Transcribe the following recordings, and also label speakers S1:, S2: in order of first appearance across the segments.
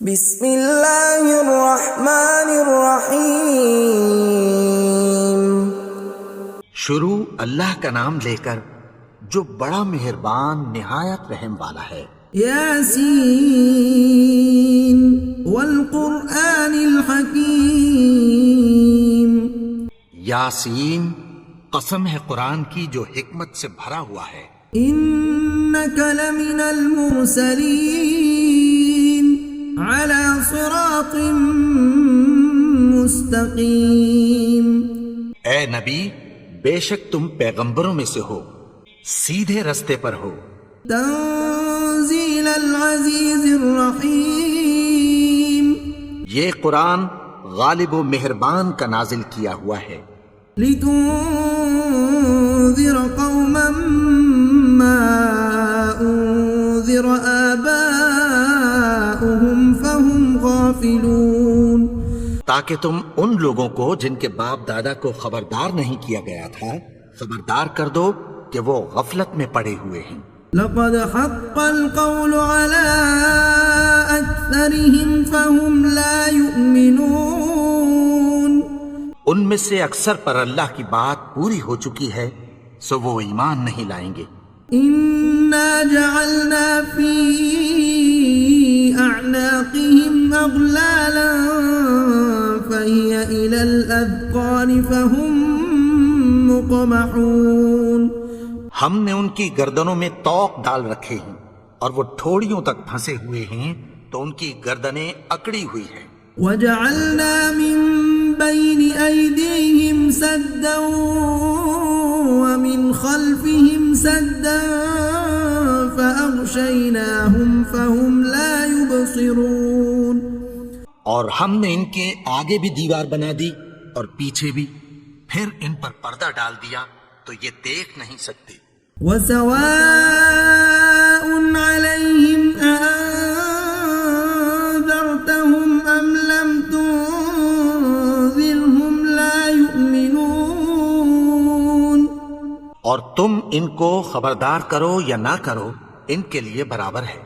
S1: بسم اللہ الرحمن الرحیم۔
S2: شروع اللہ کا نام لے کر جو بڑا مہربان نہایت رحم والا ہے۔
S1: یاسین والقرآن الحکیم۔
S2: یاسین، قسم ہے قرآن کی جو حکمت سے بھرا ہوا ہے۔
S1: انک لمن المرسلین علی صراط مستقیم۔
S2: اے نبی، بے شک تم پیغمبروں میں سے ہو، سیدھے رستے پر ہو۔
S1: تنزیل العزیز الرحیم۔
S2: یہ قرآن غالب و مہربان کا نازل کیا ہوا ہے۔
S1: لتنذر قوما ما انذر آباؤهم فهم غافلون۔
S2: تاکہ تم ان لوگوں کو جن کے باپ دادا کو خبردار نہیں کیا گیا تھا خبردار کر دو کہ وہ غفلت میں پڑے ہوئے ہیں۔
S1: لقد حق القول على أكثرهم فهم لا يؤمنون۔
S2: ان میں سے اکثر پر اللہ کی بات پوری ہو چکی ہے سو وہ ایمان نہیں لائیں گے۔
S1: إنا جعلنا في أعناقهم أغلالا فهي إلى الأذقان فهم مقمحون۔
S2: ہم نے ان کی گردنوں میں طوق ڈال رکھے ہیں اور وہ ٹھوڑیوں تک پھنسے ہوئے ہیں تو ان کی گردنیں اکڑی ہوئی ہیں۔
S1: وجعلنا من بين أيديهم سدا ومن خلفهم سدا فأغشيناهم فهم لا يبصرون۔
S2: اور ہم نے ان کے آگے بھی دیوار بنا دی اور پیچھے بھی، پھر ان پر پردہ ڈال دیا تو یہ دیکھ نہیں سکتے۔
S1: وسواء عليهم أأنذرتهم أم لم تنذرهم لا يؤمنون۔
S2: اور تم ان کو خبردار کرو یا نہ کرو ان کے لیے برابر ہے،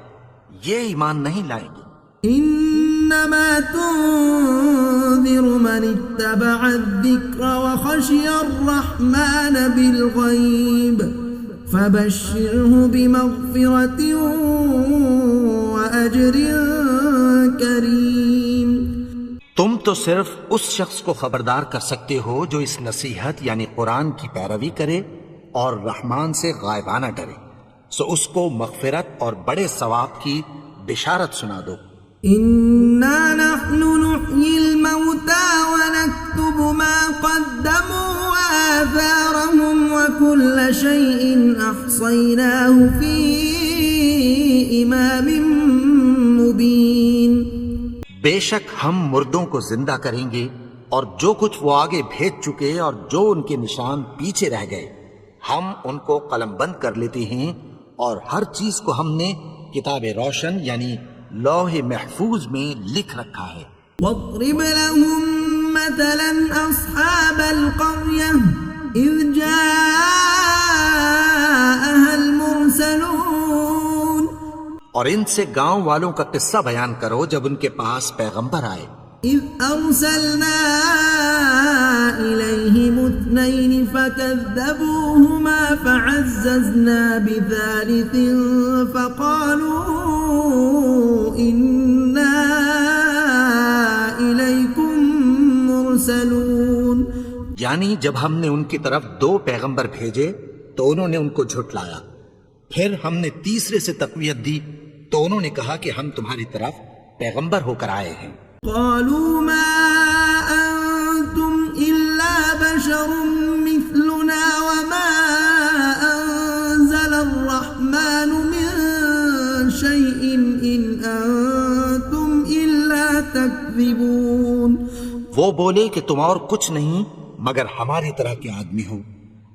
S2: یہ ایمان نہیں لائیں گے۔
S1: انما تنذر من اتبع الذکر وخشی الرحمن بالغیب فبشره بمغفرة وأجر کریم۔
S2: تم تو صرف اس شخص کو خبردار کر سکتے ہو جو اس نصیحت یعنی قرآن کی پیروی کرے اور رحمان سے غائبانہ ڈرے، سو اس کو مغفرت اور بڑے ثواب کی بشارت سنا دو۔
S1: انا نحن نحيي الموتى ونكتب ما قدموا وآثارهم وكل شيء أحصيناه في إمام مبين۔
S2: بے شک ہم مردوں کو زندہ کریں گے اور جو کچھ وہ آگے بھیج چکے اور جو ان کے نشان پیچھے رہ گئے ہم ان کو قلم بند کر لیتے ہیں، اور ہر چیز کو ہم نے کتاب روشن یعنی لوح محفوظ میں لکھ رکھا ہے۔
S1: واضرب لهم مثلا أصحاب القرية إذ جاءها المرسلون۔
S2: اور ان سے گاؤں والوں کا قصہ بیان کرو جب ان کے پاس پیغمبر آئے۔
S1: إذ أرسلنا إليهم اثنين فكذبوهما فعززنا بثالث فقالوا إنا إليكم مرسلون۔
S2: یعنی جب ہم نے ان کی طرف 2 پیغمبر بھیجے تو انہوں نے ان کو جھٹلایا، پھر ہم نے تیسرے سے تقویت دی تو انہوں نے کہا کہ ہم تمہاری طرف پیغمبر ہو کر آئے ہیں۔
S1: قالوا ما أنتم إلا بشر مثلنا وما أنزل الرحمن من شيء إن أنتم إلا تكذبون۔
S2: وہ بولے کہ تم اور کچھ نہیں مگر ہماری طرح کے آدمی ہو،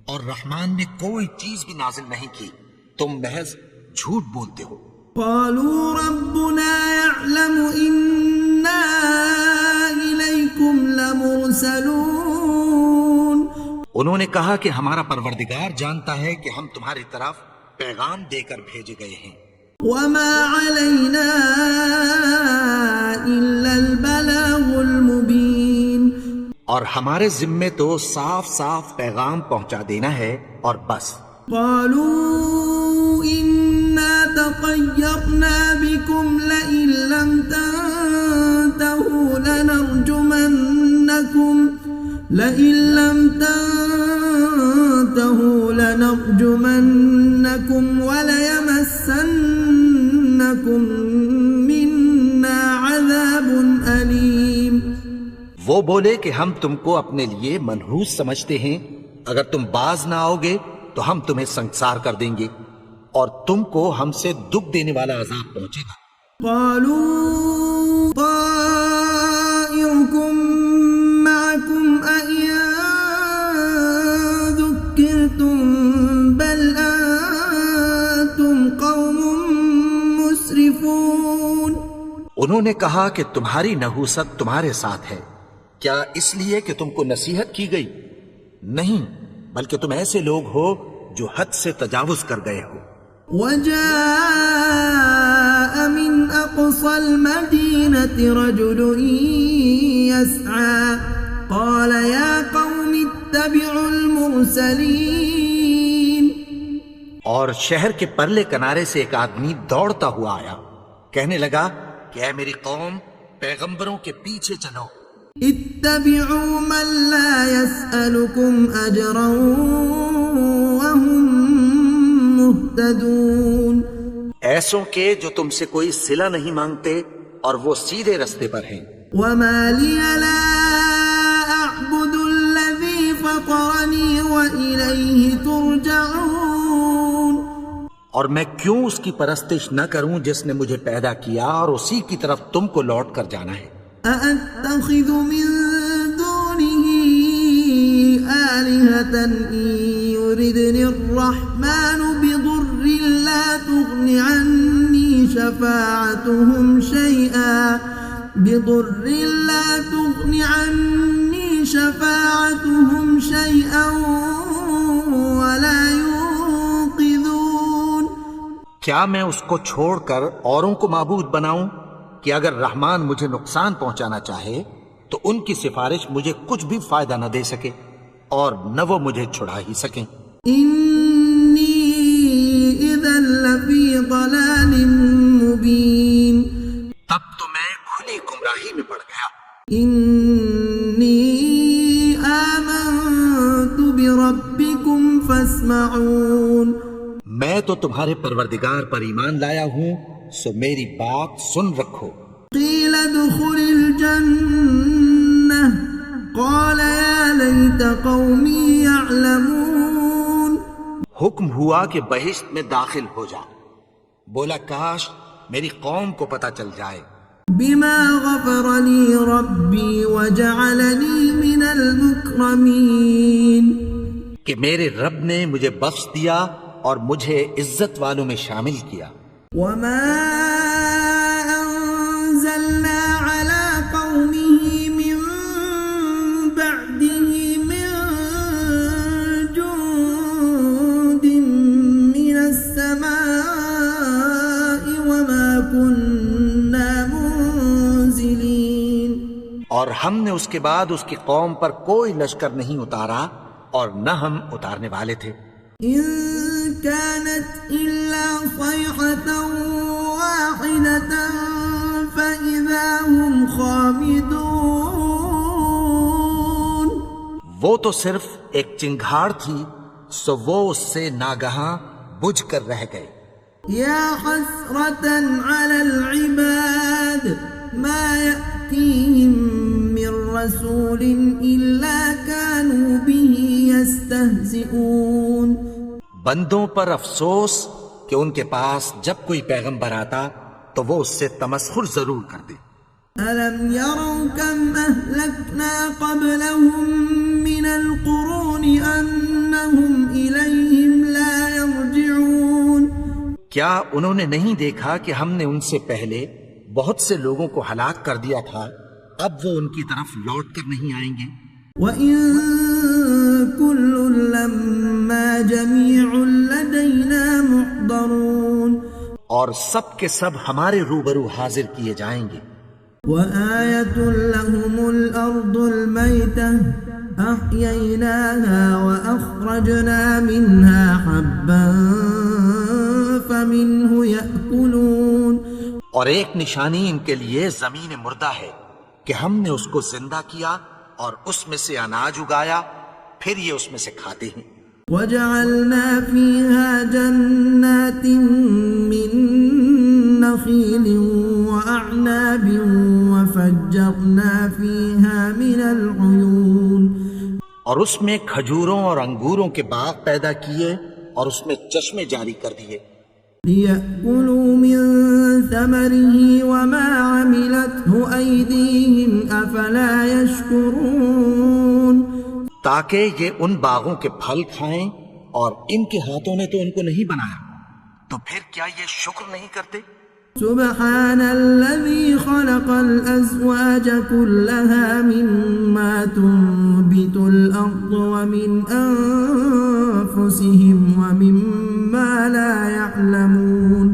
S2: اور رحمان نے کوئی چیز بھی نازل نہیں کی، تم محض جھوٹ بولتے ہو۔
S1: قالوا ربنا يعلم إنا إليكم لمرسلون۔
S2: انہوں نے کہا کہ ہمارا پروردگار جانتا ہے کہ ہم تمہاری طرف پیغام دے کر بھیجے گئے ہیں۔
S1: وما علينا
S2: اور ہمارے ذمے تو صاف صاف پیغام پہنچا دینا ہے اور بس.
S1: قالوا إنا تطيرنا بكم لئن لم تنتهوا لنرجمنكم وليمسنكم منا عذاب أليم.
S2: وہ بولے کہ ہم تم کو اپنے لیے منحوس سمجھتے ہیں، اگر تم باز نہ آؤ گے تو ہم تمہیں سنسار کر دیں گے اور تم کو ہم سے دکھ دینے والا عذاب پہنچے گا.
S1: قالوا طائركم معكم أئن ذكرتم بل أنتم قوم مسرفون.
S2: انہوں نے کہا کہ تمہاری نحوست تمہارے ساتھ ہے، کیا اس لیے کہ تم کو نصیحت کی گئی؟ نہیں، بلکہ تم ایسے لوگ ہو جو حد سے تجاوز کر گئے ہو.
S1: وجاء من أقصى المدينة رجل يسعى قال يا قوم اتبعوا المرسلين.
S2: اور شہر کے پرلے کنارے سے ایک آدمی دوڑتا ہوا آیا، کہنے لگا کہ اے میری قوم، پیغمبروں کے پیچھے چلو.
S1: اتبعوا من لا يسألكم أجرا وهم مهتدون.
S2: ایسوں کے جو تم سے کوئی صلہ نہیں مانگتے اور وہ سیدھے رستے پر ہیں.
S1: وما لي لا أعبد الذي فطرني وإليه ترجعون.
S2: اور میں کیوں اس کی پرستش نہ کروں جس نے مجھے پیدا کیا اور اسی کی طرف تم کو لوٹ کر جانا ہے.
S1: أأتخذ من دونه آلهة إن يردني الرحمن بضر لا تغن عني شفاعتهم شيئا ولا ينقذون.
S2: کیا میں اس کو چھوڑ کر اوروں کو معبود بناؤں کہ اگر رحمان مجھے نقصان پہنچانا چاہے تو ان کی سفارش مجھے کچھ بھی فائدہ نہ دے سکے اور نہ وہ مجھے چھڑا ہی سکیں.
S1: انی اذا لفی ضلال مبین.
S2: تب تو میں کھلی گمراہی میں پڑ گیا.
S1: انی آمنت بربکم فاسمعون.
S2: میں تو تمہارے پروردگار پر ایمان لایا ہوں، سو میری بات سن رکھو.
S1: قیل ادخل الجنہ قال یا لیت قومی یعلمون.
S2: حکم ہوا کہ بہشت میں داخل ہو جا. بولا کاش میری قوم کو پتہ چل جائے.
S1: بما غفر لی ربی وجعلنی من المکرمین.
S2: کہ میرے رب نے مجھے بخش دیا اور مجھے عزت والوں میں شامل کیا.
S1: وما أنزلنا على قومه من بعده من جند من السماء وما كنا منزلين.
S2: اور ہم نے اس کے بعد اس کی قوم پر کوئی لشکر نہیں اتارا اور نہ ہم اتارنے والے تھے.
S1: إن كانت إلا صيحة واحدة فإذا هم خامدون.
S2: وہ تو صرف ایک چنگھاڑ تھی، سو وہ اس سے ناگہاں بجھ کر رہ گئے.
S1: يا حسرة على العباد ما يأتيهم من رسول إلا كانوا به يستهزئون.
S2: بندوں پر افسوس کہ ان کے پاس جب کوئی پیغمبر آتا تو وہ اس سے تمسخر ضرور کرتے.
S1: ألم يروا كم أهلكنا قبلهم من القرون أنهم إليهم لا يرجعون.
S2: کیا انہوں نے نہیں دیکھا کہ ہم نے ان سے پہلے بہت سے لوگوں کو ہلاک کر دیا تھا، اب وہ ان کی طرف لوٹ کر نہیں آئیں گے.
S1: وَإِن كُلٌّ لَّمَّا جَمِيعٌ لَّدَيْنَا مُحْضَرُونَ.
S2: اور سب کے سب ہمارے روبرو حاضر کیے جائیں گے.
S1: وآية لهم الأرض الميتة أحييناها وأخرجنا منها حبا فمنه يأكلون.
S2: اور ایک نشانی ان کے لیے زمین مردہ ہے کہ ہم نے اس کو زندہ کیا اور اس میں سے اناج اگایا، پھر یہ اس میں سے کھاتے ہیں.
S1: وجعلنا فيها جنات من نخيل وأعناب وفجرنا فيها من العيون.
S2: اور اس میں کھجوروں اور انگوروں کے باغ پیدا کیے اور اس میں چشمے جاری کر دیے.
S1: ليأكلوا من ثمره وما عملته أيديهم أفلا يشكرون.
S2: تاکہ یہ ان باغوں کے پھل کھائیں اور ان کے ہاتھوں نے تو ان کو نہیں بنایا، تو پھر کیا یہ شکر نہیں کرتے؟
S1: سبحان الذي خلق الأزواج كلها مما تنبت الأرض ومن أنفسهم ومما لا يعلمون.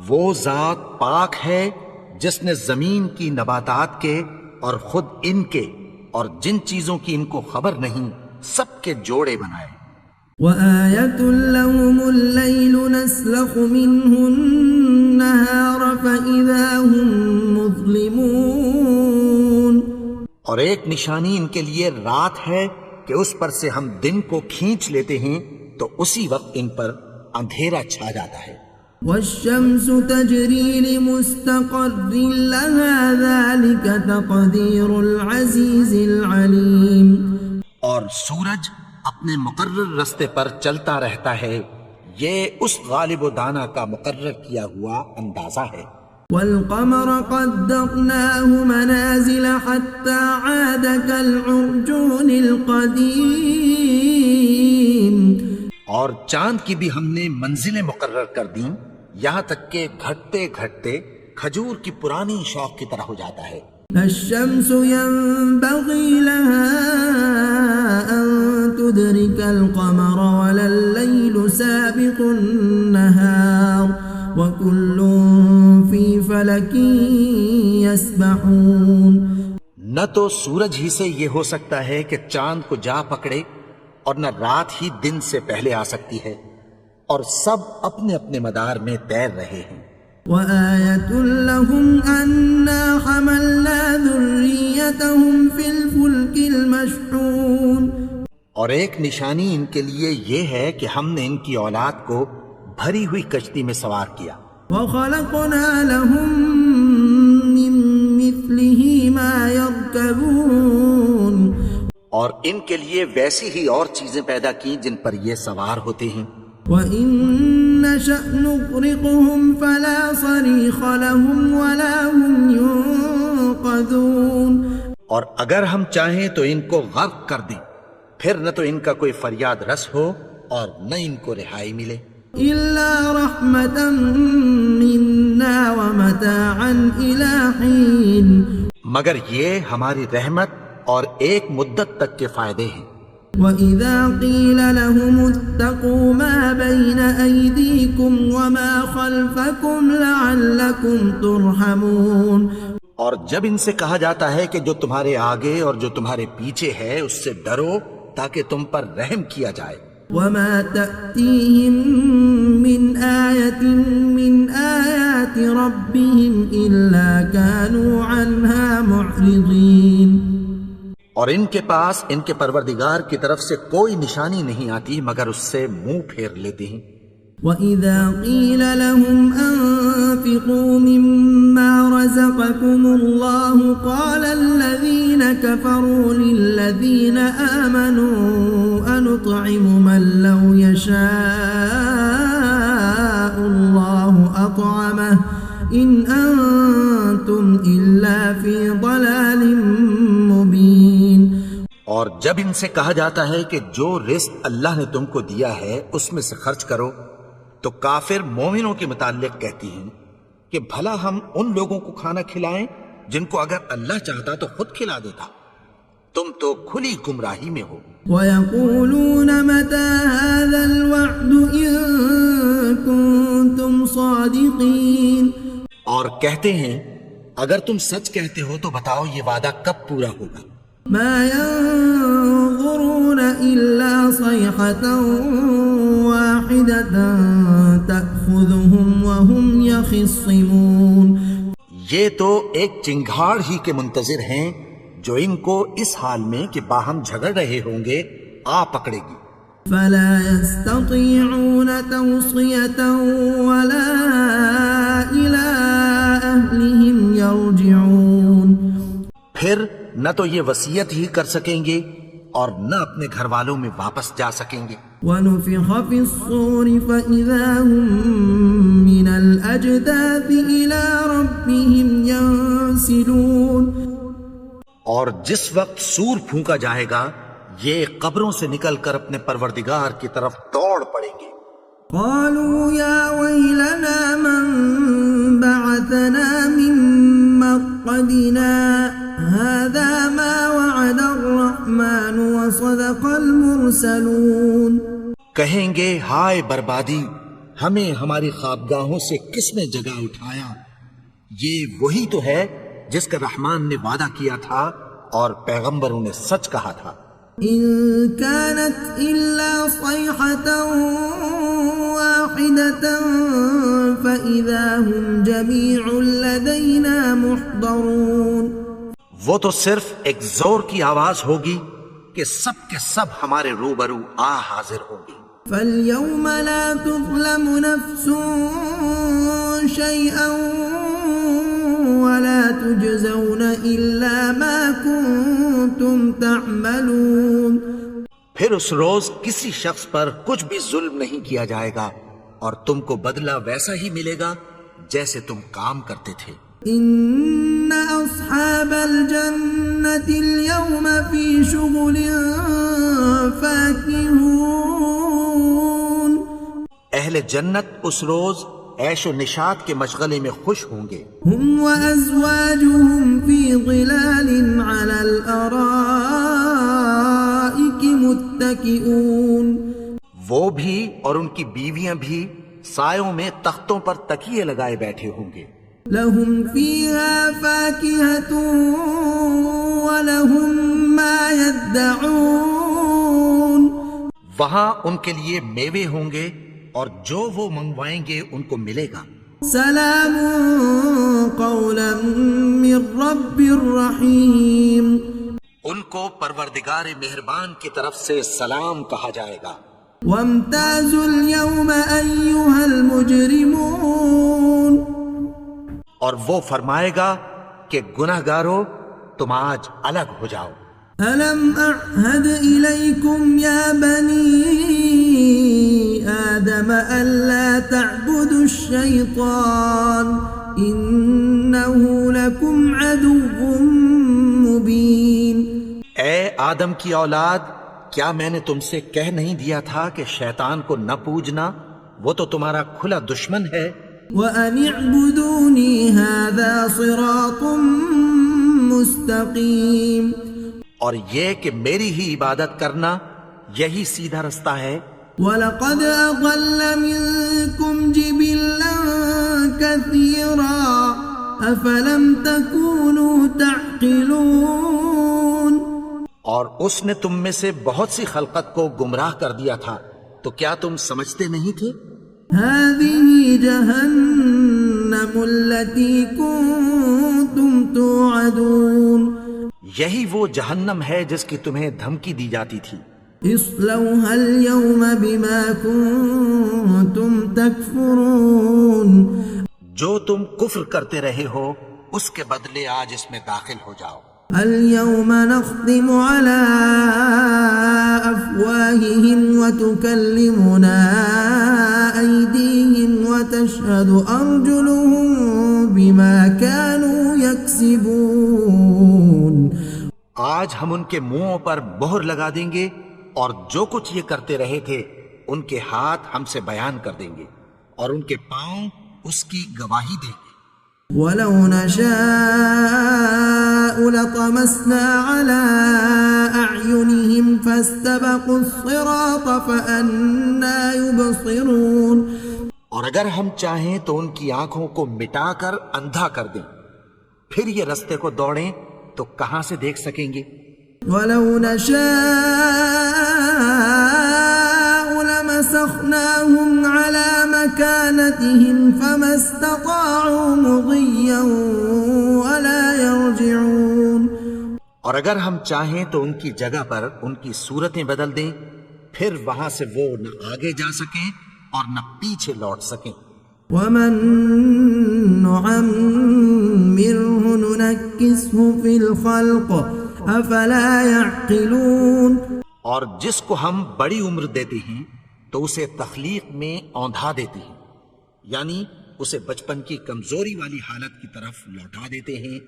S2: وہ ذات پاک ہے جس نے زمین کی نباتات کے اور خود ان کے اور جن چیزوں کی ان کو خبر نہیں سب کے جوڑے بنائے.
S1: وآية لهم الليل نسلخ منه النهار فإذا هم مظلمون.
S2: اور ایک نشانی ان کے لیے رات ہے کہ اس پر سے ہم دن کو کھینچ لیتے ہیں تو اسی وقت ان پر اندھیرا چھا جاتا ہے.
S1: والشمس تجري لمستقر لها ذلك تقدير العزيز العليم.
S2: اور سورج اپنے مقرر رستے پر چلتا رہتا ہے، یہ اس غالب و دانا کا مقرر کیا ہوا اندازہ ہے.
S1: والقمر قدرناه منازل حتى عاد كالعرجون القديم.
S2: اور چاند کی بھی ہم نے منزلیں مقرر کر دیں یہاں تک کہ گھٹتے گھٹتے کھجور کی پرانی شوق کی طرح ہو جاتا ہے.
S1: الشمس ينبغي لها أن تدرك القمر ولا الليل سابق النهار وكل في فلك يسبحون.
S2: نہ تو سورج ہی سے یہ ہو سکتا ہے کہ چاند کو جا پکڑے اور نہ رات ہی دن سے پہلے آ سکتی ہے، اور سب اپنے اپنے مدار میں تیر رہے ہیں.
S1: وآية لهم أنا حملنا ذريتهم في الفلك المشحون.
S2: اور ایک نشانی ان کے لیے یہ ہے کہ ہم نے ان کی اولاد کو بھری ہوئی کشتی میں سوار کیا.
S1: وخلقنا لهم من مثله ما يركبون.
S2: اور ان کے لیے ویسی ہی اور چیزیں پیدا کی جن پر یہ سوار ہوتے ہیں.
S1: وَإِن نَّشَأْ نُغْرِقْهُمْ فَلَا صَرِيخَ لَهُمْ وَلَا هُمْ يُنقَذُونَ. اور اگر ہم چاہیں تو ان کو غرق کر دیں، پھر نہ تو ان کا کوئی فریاد رس ہو اور نہ ان کو رہائی ملے. إِلَّا رَحْمَةً مِنَّا وَمَتَاعًا إِلَى حِينٍ. مگر یہ ہماری رحمت اور ایک مدت تک کے فائدے ہیں. وَإِذَا قِيلَ لَهُمُ اتَّقُوا مَا بَيْنَ أَيْدِيكُمْ وَمَا خَلْفَكُمْ لَعَلَّكُمْ تُرْحَمُونَ. اور جب ان سے کہا جاتا ہے کہ جو تمہارے آگے اور جو تمہارے پیچھے ہے اس سے ڈرو تاکہ تم پر رحم کیا جائے. وَمَا تَأْتِيهِم مِّنْ آيَةٍ مِّنْ آيَاتِ رَبِّهِمْ إِلَّا كَانُوا عَنْهَا مُعْرِضِينَ. اور ان کے پاس ان کے پروردگار کی طرف سے کوئی نشانی نہیں آتی مگر اس سے منہ پھیر لیتے ہیں. وَإِذَا قِيلَ لَهُمْ أَنفِقُوا مِمَّا رَزَقَكُمُ اللَّهُ قَالَ الَّذِينَ كَفَرُوا لِلَّذِينَ آمَنُوا أَنُطْعِمُ مَن لَّوْ يَشَاءُ اللَّهُ أَطْعَمَهُ إِنْ أَنتُمْ إِلَّا فِي ضَلَالٍ مُّبِينٍ. اور جب ان سے کہا جاتا ہے کہ جو رزق اللہ نے تم کو دیا ہے اس میں سے خرچ کرو تو کافر مومنوں کے متعلق کہتی ہیں کہ بھلا ہم ان لوگوں کو کھانا کھلائیں جن کو اگر اللہ چاہتا تو خود کھلا دیتا. تم تو کھلی گمراہی میں ہو. وَيَقُولُونَ مَتَى هَذَا الْوَعْدُ إِن كُنتُمْ صَادِقِينَ. اور کہتے ہیں
S2: اگر تم سچ کہتے ہو تو بتاؤ یہ وعدہ کب پورا ہوگا؟
S3: ما ينظرون إلا صيحة واحدة تأخذهم وهم يخصمون.
S2: یہ تو ایک چنگھاڑ ہی کے منتظر ہیں جو ان کو اس حال میں کہ باہم جھگڑ رہے ہوں گے آ پکڑے گی.
S3: فلا يستطيعون توصية ولا إلى أهلهم يرجعون.
S2: پھر نہ تو یہ وصیت ہی کر سکیں گے اور نہ اپنے گھر والوں میں واپس جا سکیں گے.
S3: ونفخ في الصور فإذا هم من الأجداث إلى ربهم ينسلون.
S2: اور جس وقت سور پھونکا جائے گا یہ قبروں سے نکل کر اپنے پروردگار کی طرف دوڑ پڑیں گے.
S3: قالوا يا ويلنا من بعثنا من مرقدنا هذا ما وعد الرحمن وصدق المرسلون.
S2: کہیں گے ہائے بربادی، ہمیں ہماری خوابگاہوں سے کس نے جگہ اٹھایا؟ یہ وہی تو ہے جس کا رحمان نے وعدہ کیا تھا اور پیغمبروں نے سچ کہا تھا.
S3: إن كانت إلا صيحة واحدة فإذا هم جميع لدينا محضرون.
S2: وہ تو صرف ایک زور کی آواز ہوگی کہ سب کے سب ہمارے روبرو آ حاضر ہوں گی.
S3: فاليوم لا تظلم نفس شيئا ولا تجزون إلا ما كنتم تعملون.
S2: پھر اس روز کسی شخص پر کچھ بھی ظلم نہیں کیا جائے گا اور تم کو بدلہ ویسا ہی ملے گا جیسے تم کام کرتے تھے.
S3: إن أصحاب الجنة اليوم في شغل فاكهون.
S2: اہل جنت اس روز عیش و نشاط کے مشغلے میں خوش ہوں گے.
S3: هم وأزواجهم في ظلال على الأرائك متكئون.
S2: وہ بھی اور ان کی بیویاں بھی سایوں میں تختوں پر تکیے لگائے بیٹھے ہوں گے.
S3: لهم فيها فاكهة ولهم ما يدعون.
S2: وہاں ان کے لیے میوے ہوں گے اور جو وہ منگوائیں گے ان کو ملے گا.
S3: سلام قولا من رب رحیم.
S2: ان کو پروردگار مہربان کی طرف سے سلام کہا جائے گا.
S3: وامتازوا اليوم أيها المجرمون.
S2: اور وہ فرمائے گا کہ گناہگارو تم آج الگ ہو جاؤ.
S3: ألم أعهد إليكم يا بني آدم ألا تعبدوا الشيطان إنه لكم عدو مبين.
S2: اے آدم کی اولاد، کیا میں نے تم سے کہہ نہیں دیا تھا کہ شیطان کو نہ پوجنا، وہ تو تمہارا کھلا دشمن ہے.
S3: وأن اعبدوني هذا صراط مستقيم.
S2: اور یہ کہ میری ہی عبادت کرنا یہی سیدھا رستہ ہے.
S3: وَلَقَدْ أَضَلَّ مِنكُمْ جِبِلًّا كَثِيرًا أَفَلَمْ تَكُونُوا تَعْقِلُونَ.
S2: اور اس نے تم میں سے بہت سی خلقت کو گمراہ کر دیا تھا، تو کیا تم سمجھتے نہیں تھے؟
S3: هَذِهِ جَهَنَّمُ الَّتِي كُنتُمْ تُوعَدُونَ.
S2: یہی وہ جہنم ہے جس کی تمہیں دھمکی دی جاتی تھی.
S3: اصلوها اليوم بما كنتم تكفرون.
S2: جو تم کفر کرتے رہے ہو اس کے بدلے آج اس میں داخل ہو جاؤ.
S3: اليوم نختم على أفواههم وتكلمنا أيديهم وتشهد أرجلهم بما كانوا يكسبون.
S2: آج ہم ان کے منہوں پر مہر لگا دیں گے اور جو کچھ یہ کرتے رہے تھے ان کے ہاتھ ہم سے بیان کر دیں گے اور ان کے پاؤں اس کی گواہی دیں گے.
S3: وَلَوْ نَشَاءُ لَطَمَسْنَا عَلَىٰ أَعْيُنِهِمْ فَاسْتَبَقُوا الصِّرَاطَ فَأَنَّىٰ يُبْصِرُونَ.
S2: اور اگر ہم چاہیں تو ان کی آنکھوں کو مٹا کر اندھا کر دیں، پھر یہ رستے کو دوڑیں تو کہاں سے دیکھ سکیں گے؟
S3: وَلَوْ نَشَاءُ لَمَسَخْنَاهُمْ عَلَى مَكَانَتِهِمْ فَمَا اسْتَطَاعُوا مُضِيًّا وَلَا يَرْجِعُونَ۔
S2: اور اگر ہم چاہیں تو ان کی جگہ پر ان کی صورتیں بدل دیں، پھر وہاں سے وہ نہ آگے جا سکیں اور نہ پیچھے لوٹ سکیں۔
S3: وَمَن نُعَمِّرْهُ نُنَكِّسْهُ فِي الْخَلْقِ أَفَلَا يَعْقِلُونَ۔
S2: اور جس کو ہم بڑی عمر دیتے ہیں تو اسے تخلیق میں اوندھا دیتے ہیں، یعنی اسے بچپن کی کمزوری والی حالت کی طرف لوٹا دیتے ہیں،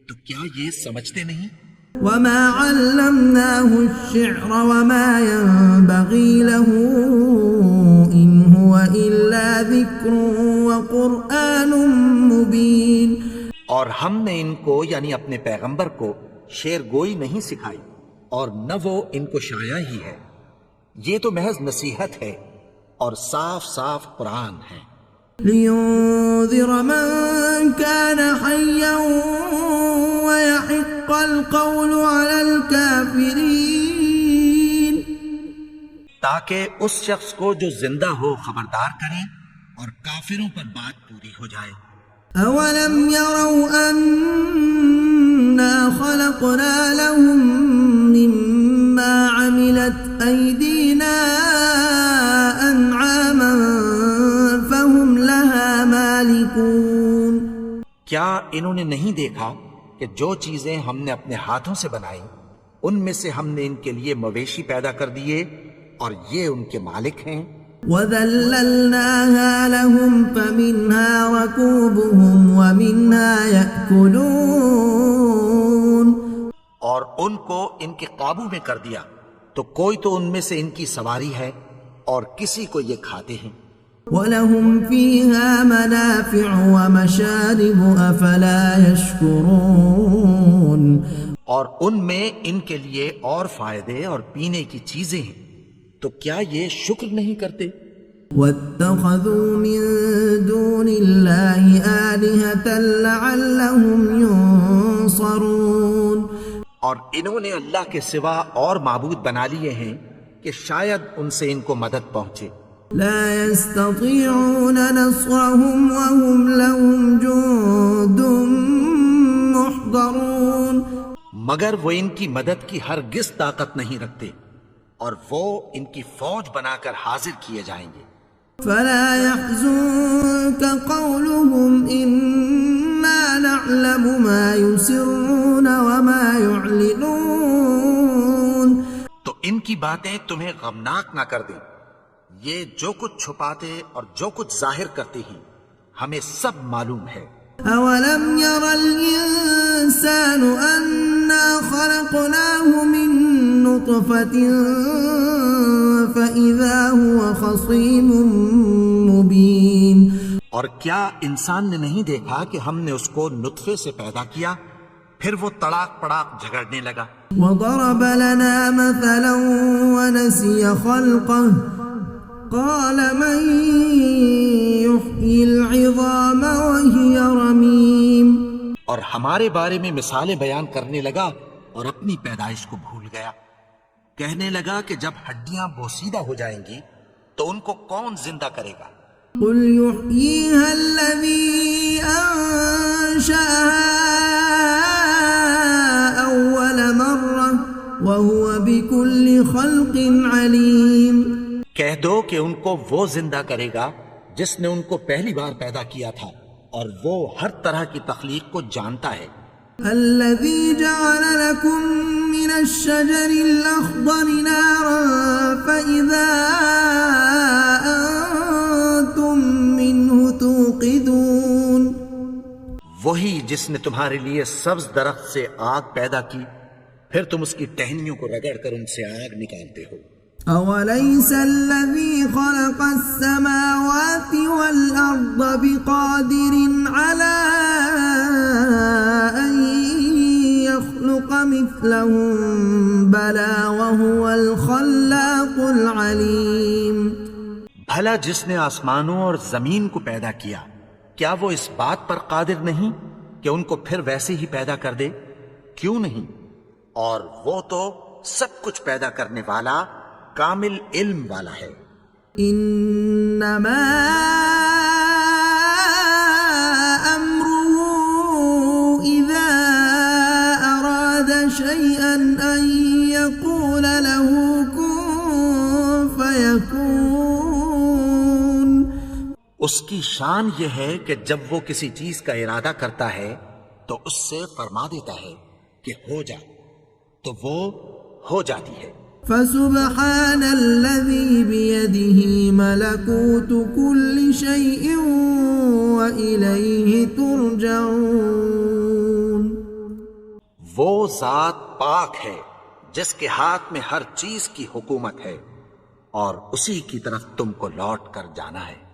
S2: تو کیا یہ سمجھتے نہیں؟
S3: وَمَا عَلَّمْنَاهُ الشِّعْرَ وَمَا يَنبَغِي لَهُ إِنْ هُوَ إِلَّا ذِكْرٌ وَقُرْآنٌ مُبِينٌ۔
S2: اور ہم نے ان کو یعنی اپنے پیغمبر کو شعر گوئی نہیں سکھائی، اور نہ وہ ان کو شایا ہی ہے، یہ تو محض نصیحت ہے اور صاف صاف قرآن ہے۔
S3: لِيُنذِرَ مَن كَانَ حَيًّا وَيَحِقَّ الْقَوْلُ عَلَى الْكَافِرِينَ۔
S2: تاکہ اس شخص کو جو زندہ ہو خبردار کریں اور کافروں پر بات پوری ہو جائے۔
S3: أَوَلَمْ يَرَوْا أَنَّا خَلَقْنَا لَهُم مِّمَّا عَمِلَتْ أَيْدِينَا أَنْعَامًا فَهُمْ لَهَا مَالِكُونَ۔
S2: کیا انہوں نے نہیں دیکھا کہ جو چیزیں ہم نے اپنے ہاتھوں سے بنائیں ان میں سے ہم نے ان کے لیے مویشی پیدا کر دیے اور یہ ان کے مالک ہیں۔
S3: وَذَلَّلْنَاهَا لَهُمْ فَمِنْهَا رَكُوبُهُمْ وَمِنْهَا يَأْكُلُونَ۔
S2: اور ان کو ان کے قابو میں کر دیا تو کوئی تو ان میں سے ان کی سواری ہے اور کسی کو یہ کھاتے ہیں۔
S3: وَلَهُمْ فِيهَا مَنَافِعُ وَمَشَارِبُ أَفَلَا يَشْكُرُونَ۔
S2: اور ان میں ان کے لیے اور فائدے اور پینے کی چیزیں ہیں، تو کیا یہ شکر نہیں کرتے؟
S3: وَاتَّخَذُوا مِن دُونِ اللَّهِ آلِهَةً لَعَلَّهُمْ يُنصَرُونَ۔
S2: اور انہوں نے اللہ کے سوا اور معبود بنا لیے ہیں کہ شاید ان سے ان کو مدد پہنچے۔
S3: لا يستطيعون نصرهم وهم لهم جند محضرون۔
S2: مگر وہ ان کی مدد کی ہرگز طاقت نہیں رکھتے اور وہ ان کی فوج بنا کر حاضر کیے جائیں گے۔
S3: فلا يحزنك قولهم إنا نعلم ما يسرون وما يعلنون۔
S2: تو ان کی باتیں تمہیں غمناک نہ کر دیں، یہ جو کچھ چھپاتے اور جو کچھ ظاہر کرتے ہیں ہمیں سب معلوم ہے۔
S3: أولم ير الإنسان أنا خلقناه من نطفة فإذا هو خصيم مبين۔
S2: اور کیا انسان نے نہیں دیکھا کہ ہم نے اس کو نطفے سے پیدا کیا، پھر وہ تڑاک پڑاک جھگڑنے لگا۔
S3: وضرب لنا مثلا ونسي خلقه قال من يحيي العظام وهي رميم۔
S2: اور ہمارے بارے میں مثالیں بیان کرنے لگا اور اپنی پیدائش کو بھول گیا، کہنے لگا کہ جب ہڈیاں بوسیدہ ہو جائیں گی تو ان کو کون زندہ کرے گا؟
S3: قل يحييها الذي أنشأها أول مرة وهو بكل خلق عليم۔
S2: کہہ دو کہ ان کو وہ زندہ کرے گا جس نے ان کو پہلی بار پیدا کیا تھا، اور وہ ہر طرح کی تخلیق کو جانتا ہے۔
S3: الذي جعل لكم من الشجر الأخضر نارا فإذا أنتم منه توقدون۔
S2: وہی جس نے تمہارے لیے سبز درخت سے آگ پیدا کی، پھر تم اس کی ٹہنیوں کو رگڑ کر ان سے آگ نکالتے ہو۔
S3: أوليس الذي خلق السماوات والأرض بقادر على أن يخلق مثلهم بلى وهو الخلاق العليم۔
S2: بھلا جس نے آسمانوں اور زمین کو پیدا کیا، کیا وہ اس بات پر قادر نہیں کہ ان کو پھر ویسے ہی پیدا کر دے؟ کیوں نہیں؟ اور وہ تو سب کچھ پیدا کرنے والا کامل علم والا ہے۔
S3: انما امره اذا اراد شيئا ان يقول له كن فيكون۔
S2: اس کی شان یہ ہے کہ جب وہ کسی چیز کا ارادہ کرتا ہے تو اس سے فرما دیتا ہے کہ ہو جا، تو وہ ہو جاتی ہے۔
S3: فسبحان الذي بيده ملكوت كل شيء وإليه ترجعون۔
S2: وہ ذات پاک ہے جس کے ہاتھ میں ہر چیز کی حکومت ہے اور اسی کی طرف تم کو لوٹ کر جانا ہے۔